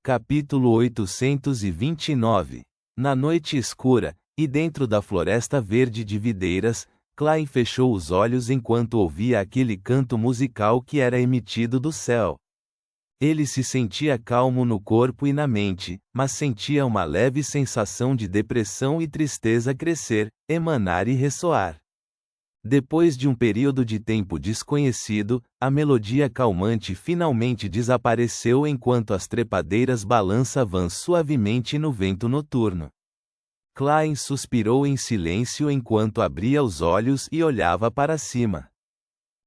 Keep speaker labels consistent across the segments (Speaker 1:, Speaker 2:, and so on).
Speaker 1: Capítulo 829. Na noite escura, e dentro da floresta verde de videiras, Klein fechou os olhos enquanto ouvia aquele canto musical que era emitido do céu. Ele se sentia calmo no corpo e na mente, mas sentia uma leve sensação de depressão e tristeza crescer, emanar e ressoar. Depois de um período de tempo desconhecido, a melodia calmante finalmente desapareceu enquanto as trepadeiras balançavam suavemente no vento noturno. Klein suspirou em silêncio enquanto abria os olhos e olhava para cima.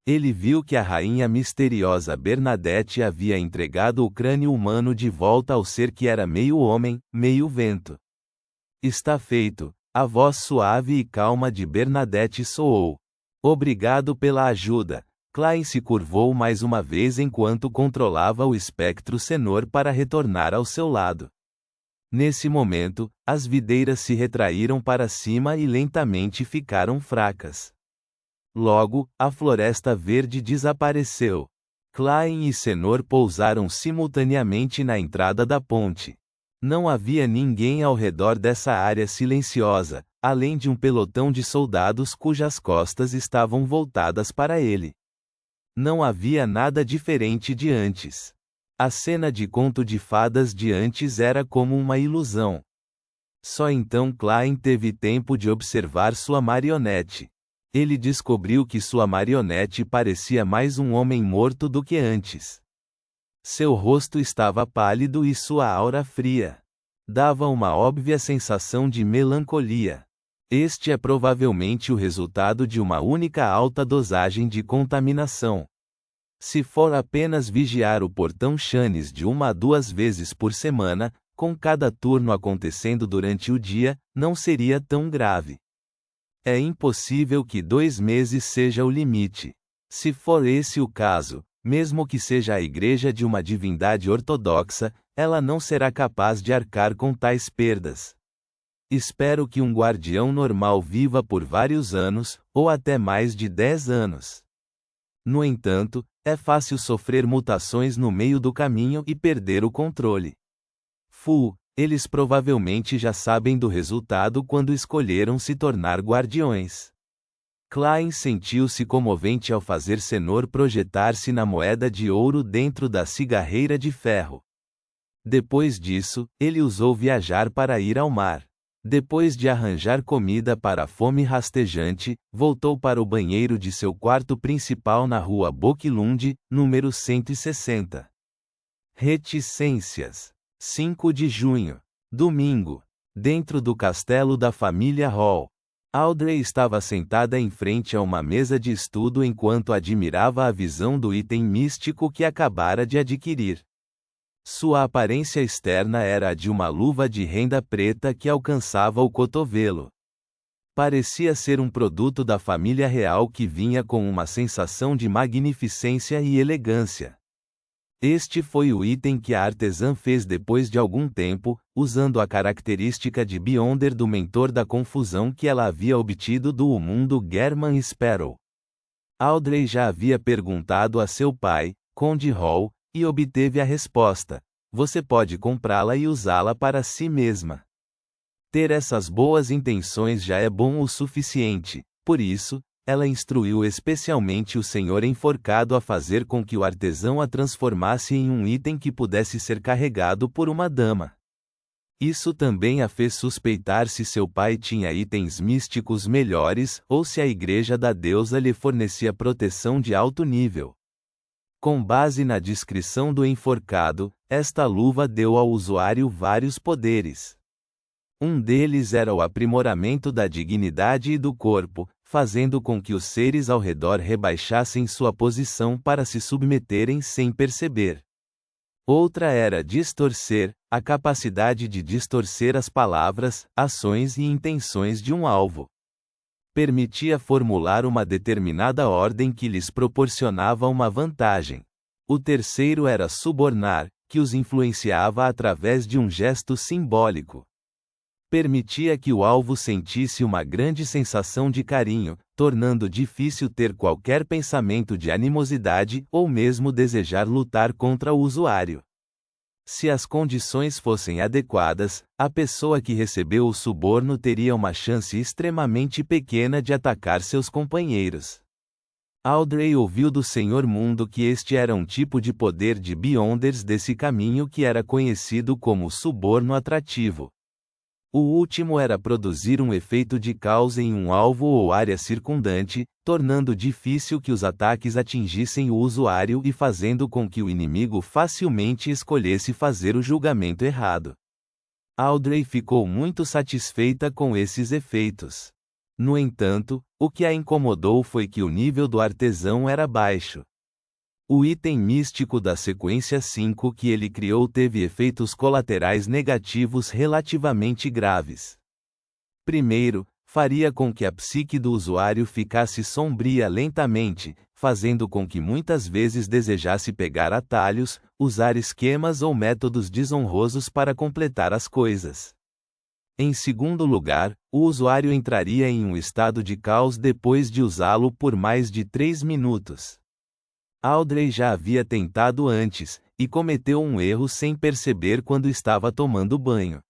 Speaker 1: Ele viu que a rainha misteriosa Bernadette havia entregado o crânio humano de volta ao ser que era meio homem, meio vento. Está feito, a voz suave e calma de Bernadette soou. Obrigado pela ajuda. Klein se curvou mais uma vez enquanto controlava o espectro Senor para retornar ao seu lado. Nesse momento, as videiras se retraíram para cima e lentamente ficaram fracas. Logo, a floresta verde desapareceu. Klein e Senor pousaram simultaneamente na entrada da ponte. Não havia ninguém ao redor dessa área silenciosa, além de um pelotão de soldados cujas costas estavam voltadas para ele. Não havia nada diferente de antes. A cena de conto de fadas de antes era como uma ilusão. Só então Klein teve tempo de observar sua marionete. Ele descobriu que sua marionete parecia mais um homem morto do que antes. Seu rosto estava pálido e sua aura fria. Dava uma óbvia sensação de melancolia. Este é provavelmente o resultado de uma única alta dosagem de contaminação. Se for apenas vigiar o portão Chanes de 1 a 2 vezes por semana, com cada turno acontecendo durante o dia, não seria tão grave. É impossível que 2 meses seja o limite. Se for esse o caso, mesmo que seja a igreja de uma divindade ortodoxa, ela não será capaz de arcar com tais perdas. Espero que um guardião normal viva por vários anos, ou até mais de 10 anos. No entanto, é fácil sofrer mutações no meio do caminho e perder o controle. Eles provavelmente já sabem do resultado quando escolheram se tornar guardiões. Klein sentiu-se comovente ao fazer Senor projetar-se na moeda de ouro dentro da cigarreira de ferro. Depois disso, ele usou viajar para ir ao mar. Depois de arranjar comida para a fome rastejante, voltou para o banheiro de seu quarto principal na rua Boquilund, número 160. Reticências. 5 de junho. Domingo. Dentro do castelo da família Hall. Audrey estava sentada em frente a uma mesa de estudo enquanto admirava a visão do item místico que acabara de adquirir. Sua aparência externa era a de uma luva de renda preta que alcançava o cotovelo. Parecia ser um produto da família real que vinha com uma sensação de magnificência e elegância. Este foi o item que a artesã fez depois de algum tempo, usando a característica de Beyonder do mentor da confusão que ela havia obtido do mundo German Sparrow. Audrey já havia perguntado a seu pai, Conde Hall, e obteve a resposta: você pode comprá-la e usá-la para si mesma. Ter essas boas intenções já é bom o suficiente, por isso, ela instruiu especialmente o senhor enforcado a fazer com que o artesão a transformasse em um item que pudesse ser carregado por uma dama. Isso também a fez suspeitar se seu pai tinha itens místicos melhores ou se a igreja da deusa lhe fornecia proteção de alto nível. Com base na descrição do enforcado, esta luva deu ao usuário vários poderes. Um deles era o aprimoramento da dignidade e do corpo, fazendo com que os seres ao redor rebaixassem sua posição para se submeterem sem perceber. Outra era distorcer, a capacidade de distorcer as palavras, ações e intenções de um alvo. Permitia formular uma determinada ordem que lhes proporcionava uma vantagem. O terceiro era subornar, que os influenciava através de um gesto simbólico. Permitia que o alvo sentisse uma grande sensação de carinho, tornando difícil ter qualquer pensamento de animosidade ou mesmo desejar lutar contra o usuário. Se as condições fossem adequadas, a pessoa que recebeu o suborno teria uma chance extremamente pequena de atacar seus companheiros. Audrey ouviu do Senhor Mundo que este era um tipo de poder de Beyonders desse caminho que era conhecido como suborno atrativo. O último era produzir um efeito de caos em um alvo ou área circundante, tornando difícil que os ataques atingissem o usuário e fazendo com que o inimigo facilmente escolhesse fazer o julgamento errado. Audrey ficou muito satisfeita com esses efeitos. No entanto, o que a incomodou foi que o nível do artesão era baixo. O item místico da sequência 5 que ele criou teve efeitos colaterais negativos relativamente graves. Primeiro, faria com que a psique do usuário ficasse sombria lentamente, fazendo com que muitas vezes desejasse pegar atalhos, usar esquemas ou métodos desonrosos para completar as coisas. Em segundo lugar, o usuário entraria em um estado de caos depois de usá-lo por mais de 3 minutos. Audrey já havia tentado antes, e cometeu um erro sem perceber quando estava tomando banho.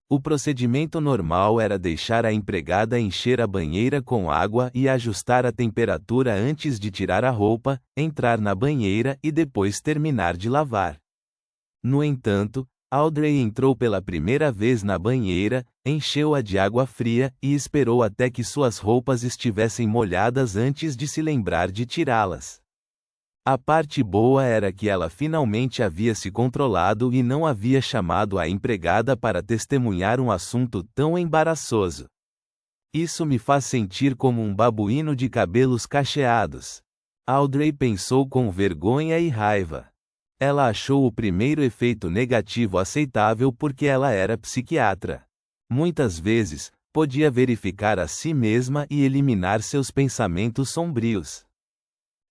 Speaker 1: O procedimento normal era deixar a empregada encher a banheira com água e ajustar a temperatura antes de tirar a roupa, entrar na banheira e depois terminar de lavar. No entanto, Audrey entrou pela primeira vez na banheira, encheu-a de água fria e esperou até que suas roupas estivessem molhadas antes de se lembrar de tirá-las. A parte boa era que ela finalmente havia se controlado e não havia chamado a empregada para testemunhar um assunto tão embaraçoso. Isso me faz sentir como um babuíno de cabelos cacheados. Audrey pensou com vergonha e raiva. Ela achou o primeiro efeito negativo aceitável porque ela era psiquiatra. Muitas vezes, podia verificar a si mesma e eliminar seus pensamentos sombrios.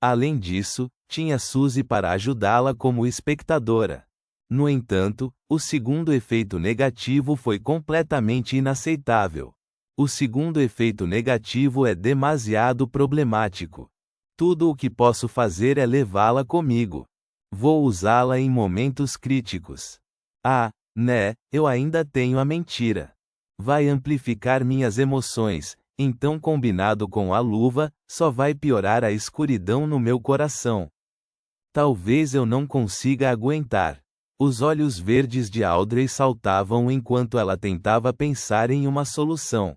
Speaker 1: Além disso, tinha Suzy para ajudá-la como espectadora. No entanto, o segundo efeito negativo foi completamente inaceitável. O segundo efeito negativo é demasiado problemático. Tudo o que posso fazer é levá-la comigo. Vou usá-la em momentos críticos. Eu ainda tenho a mentira. Vai amplificar minhas emoções. Então, combinado com a luva, só vai piorar a escuridão no meu coração. Talvez eu não consiga aguentar. Os olhos verdes de Audrey saltavam enquanto ela tentava pensar em uma solução.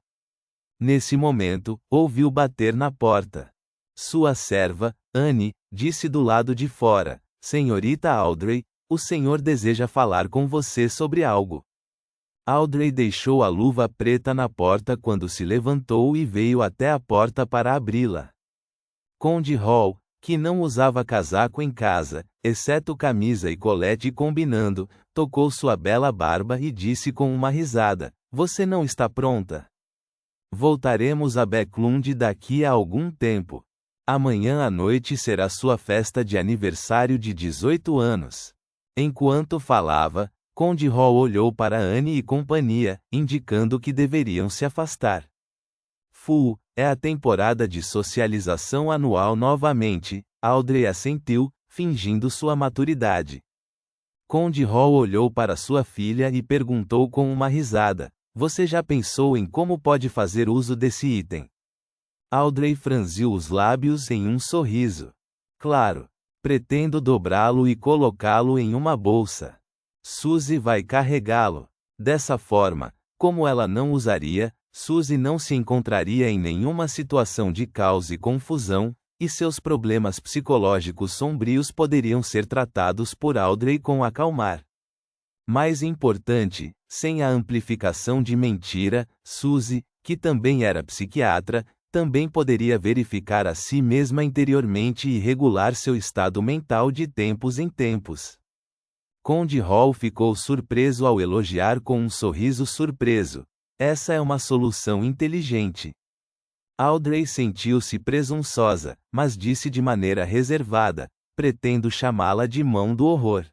Speaker 1: Nesse momento, ouviu bater na porta. Sua serva, Anne, disse do lado de fora: Senhorita Audrey, o senhor deseja falar com você sobre algo. Audrey deixou a luva preta na porta quando se levantou e veio até a porta para abri-la. Conde Hall, que não usava casaco em casa, exceto camisa e colete combinando, tocou sua bela barba e disse com uma risada: Você não está pronta? Voltaremos a Becklund daqui a algum tempo. Amanhã à noite será sua festa de aniversário de 18 anos. Enquanto falava, Conde Hall olhou para Anne e companhia, indicando que deveriam se afastar. É a temporada de socialização anual novamente, Audrey assentiu, fingindo sua maturidade. Conde Hall olhou para sua filha e perguntou com uma risada: Você já pensou em como pode fazer uso desse item? Audrey franziu os lábios em um sorriso. Claro. Pretendo dobrá-lo e colocá-lo em uma bolsa. Suzy vai carregá-lo. Dessa forma, como ela não usaria, Suzy não se encontraria em nenhuma situação de caos e confusão, e seus problemas psicológicos sombrios poderiam ser tratados por Audrey com acalmar. Mais importante, sem a amplificação de mentira, Suzy, que também era psiquiatra, também poderia verificar a si mesma interiormente e regular seu estado mental de tempos em tempos. Conde Hall ficou surpreso ao elogiar com um sorriso surpreso. Essa é uma solução inteligente. Audrey sentiu-se presunçosa, mas disse de maneira reservada: Pretendo chamá-la de mão do horror.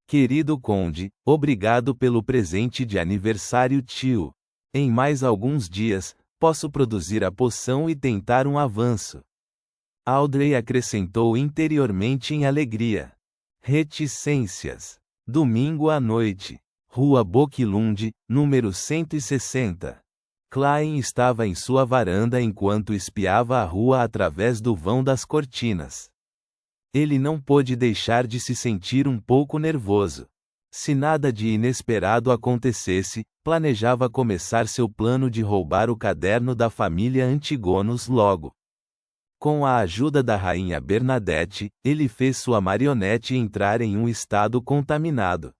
Speaker 1: Querido Conde, obrigado pelo presente de aniversário, tio. Em mais alguns dias, posso produzir a poção e tentar um avanço. Audrey acrescentou interiormente em alegria. Reticências. Domingo à noite. Rua Boquilund, número 160. Klein estava em sua varanda enquanto espiava a rua através do vão das cortinas. Ele não pôde deixar de se sentir um pouco nervoso. Se nada de inesperado acontecesse, planejava começar seu plano de roubar o caderno da família Antigonos logo. Com a ajuda da rainha Bernadette, ele fez sua marionete entrar em um estado contaminado.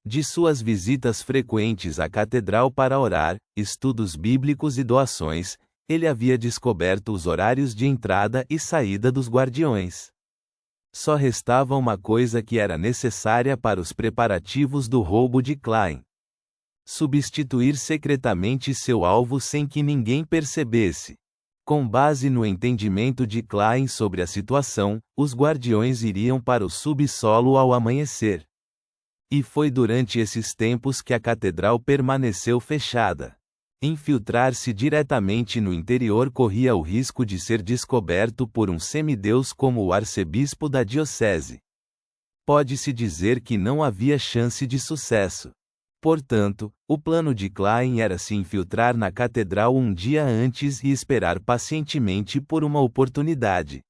Speaker 1: De suas visitas frequentes à catedral para orar, estudos bíblicos e doações, ele havia descoberto os horários de entrada e saída dos guardiões. Só restava uma coisa que era necessária para os preparativos do roubo de Klein: substituir secretamente seu alvo sem que ninguém percebesse. Com base no entendimento de Klein sobre a situação, os guardiões iriam para o subsolo ao amanhecer. E foi durante esses tempos que a catedral permaneceu fechada. Infiltrar-se diretamente no interior corria o risco de ser descoberto por um semideus como o arcebispo da diocese. Pode-se dizer que não havia chance de sucesso. Portanto, o plano de Klein era se infiltrar na catedral um dia antes e esperar pacientemente por uma oportunidade.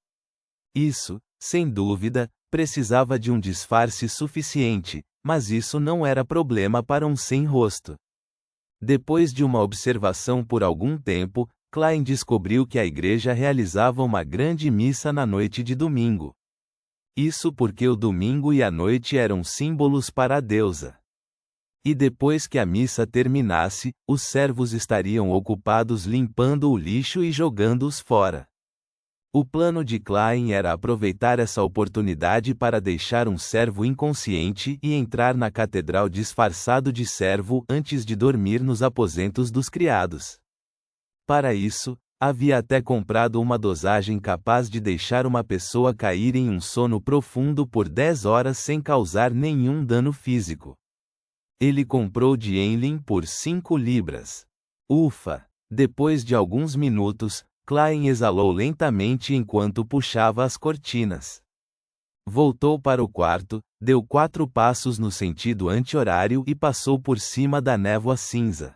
Speaker 1: Isso, sem dúvida, precisava de um disfarce suficiente, mas isso não era problema para um sem-rosto. Depois de uma observação por algum tempo, Klein descobriu que a igreja realizava uma grande missa na noite de domingo. Isso porque o domingo e a noite eram símbolos para a deusa. E depois que a missa terminasse, os servos estariam ocupados limpando o lixo e jogando-os fora. O plano de Klein era aproveitar essa oportunidade para deixar um servo inconsciente e entrar na catedral disfarçado de servo antes de dormir nos aposentos dos criados. Para isso, havia até comprado uma dosagem capaz de deixar uma pessoa cair em um sono profundo por 10 horas sem causar nenhum dano físico. Ele comprou de Enlin por 5 libras. Ufa! Depois de alguns minutos, Klein exalou lentamente enquanto puxava as cortinas. Voltou para o quarto, deu 4 passos no sentido anti-horário e passou por cima da névoa cinza.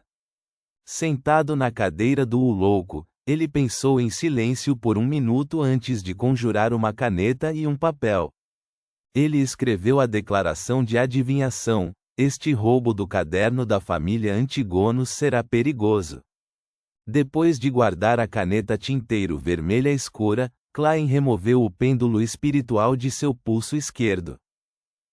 Speaker 1: Sentado na cadeira do louco, ele pensou em silêncio por 1 minuto antes de conjurar uma caneta e um papel. Ele escreveu a declaração de adivinhação: este roubo do caderno da família Antigonos será perigoso. Depois de guardar a caneta tinteiro vermelha escura, Klein removeu o pêndulo espiritual de seu pulso esquerdo.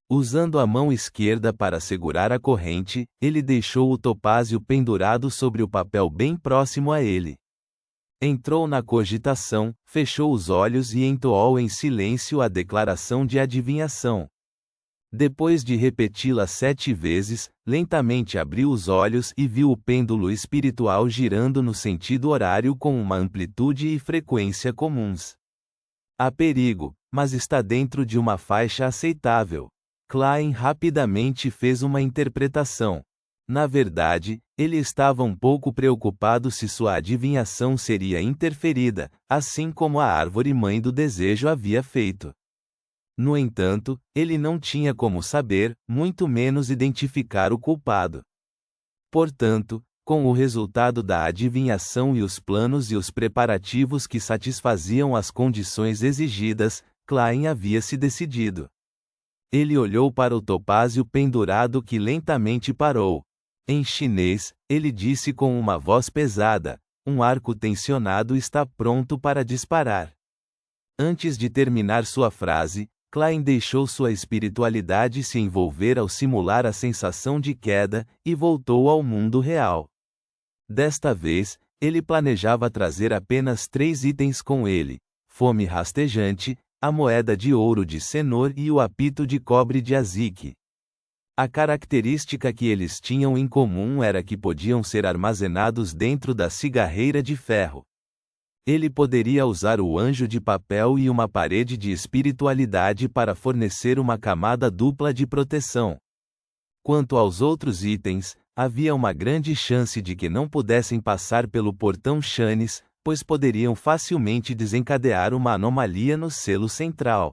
Speaker 1: Usando a mão esquerda para segurar a corrente, ele deixou o topázio pendurado sobre o papel bem próximo a ele. Entrou na cogitação, fechou os olhos e entoou em silêncio a declaração de adivinhação. Depois de repeti-la 7 vezes, lentamente abriu os olhos e viu o pêndulo espiritual girando no sentido horário com uma amplitude e frequência comuns. Há perigo, mas está dentro de uma faixa aceitável. Klein rapidamente fez uma interpretação. Na verdade, ele estava um pouco preocupado se sua adivinhação seria interferida, assim como a árvore mãe do desejo havia feito. No entanto, ele não tinha como saber, muito menos identificar o culpado. Portanto, com o resultado da adivinhação e os planos e os preparativos que satisfaziam as condições exigidas, Klein havia se decidido. Ele olhou para o topázio pendurado que lentamente parou. Em chinês, ele disse com uma voz pesada: um arco tensionado está pronto para disparar. Antes de terminar sua frase, Klein deixou sua espiritualidade se envolver ao simular a sensação de queda, e voltou ao mundo real. Desta vez, ele planejava trazer apenas 3 itens com ele: fome rastejante, a moeda de ouro de Senor e o apito de cobre de Azik. A característica que eles tinham em comum era que podiam ser armazenados dentro da cigarreira de ferro. Ele poderia usar o anjo de papel e uma parede de espiritualidade para fornecer uma camada dupla de proteção. Quanto aos outros itens, havia uma grande chance de que não pudessem passar pelo portão Chanes, pois poderiam facilmente desencadear uma anomalia no selo central.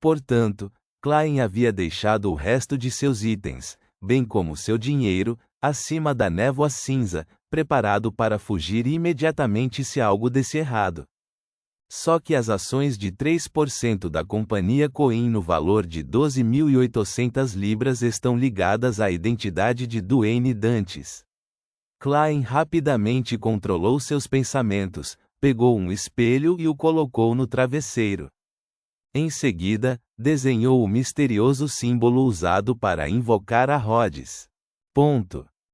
Speaker 1: Portanto, Klein havia deixado o resto de seus itens, bem como seu dinheiro, acima da névoa cinza, preparado para fugir imediatamente se algo desse errado. Só que as ações de 3% da companhia Coin no valor de 12.800 libras estão ligadas à identidade de Duane Dantes. Klein rapidamente controlou seus pensamentos, pegou um espelho e o colocou no travesseiro. Em seguida, desenhou o misterioso símbolo usado para invocar a Rhodes. Ponto.